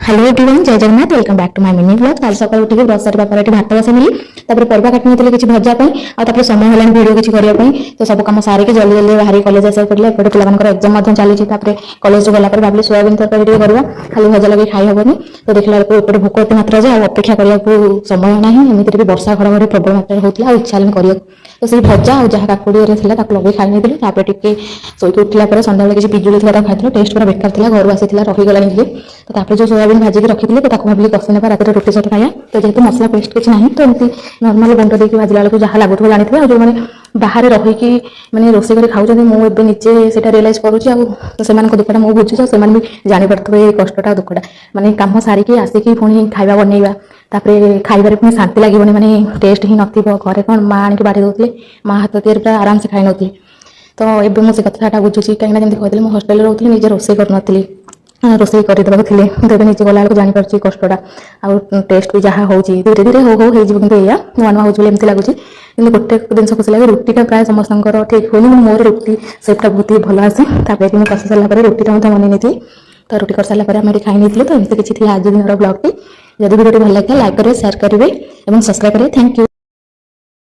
Hello everyone, जय Jagannath. Welcome back to my mini blog. काल सकाळ उठिक ब्रश सारा पर भात बसैली परिवा काटि नहीं किसी भजा समय है भिडियो किसी करने तो सब कम सारिक जल्दी जल्दी बाहर कलेज आसा पड़े एपटे पिलाकर एक्जाम चली कलेज गला भाविली सोयाबीन तरकारी करवा खाली भजा लगे खाई हेनी तो देखला एपटे भोक एत मात्रा जे अपेक्षा करने समय ना एमती भी वर्षा घड़घड़ी प्रबल मात्रा होता इच्छा कर तो से भजा और जहाँ काकुड़ी लगे खाई नहीं टे शोक उठला सन्दा किसी पिजुली खाई टेस्ट पूरा बेकार था घर आसी रहीगला तो जो सोयाबीन भाजिक रखी तो भाविली कषि ना रात रोटी सहित खाया तो जेहतु मसला पेस्ट किसी ना तो एमती नर्माल गुंड देकर भाजला बेलू जहाँ लगुव जानी और जो मैंने बाहर रहीकि मैंने रोसे कर खाऊँ मुझे निजे से रियलाइज करुँच से दुखटा मुझे बुझुच से भी जापे कष्टा दुखटा माने कम सारिक आसिक पुणी खावा बनइबा खाइबार पुणी शांति लगे माने टेस्ट ही नथिबो घरे कौन माँ आनिक बाढ़ी दौले माँ हाथ तीर पूरा आराम से खाई नी तो ये मुझे कथाटा बुझुची कहीं जमी कहते मुझे हस्टेल रोली निजे रोसे करी रोसे करदेवाक थी तो निजे गला बेलू जापी कष्टा आउ टेस्ट भी जहाँ हो धीरे धीरे हो कि या नुआ नुआ होमती लगुच कि गोटे जिन खुशी लगे रुटीटा प्राय समस्त ठीक हुए मोर रुटी सेपटा बहुत ही भल आसे मुझे कषि सारापर रुटीटा बन नहीं तो रुटी कर सारापर आम खाई नहीं तो एमती किसी थी आज दिन ब्लॉग टी जब वीडियो भल लगे लाइक करेंगे शेयर करेंगे और सब्सक्राइब करेंगे। Thank you.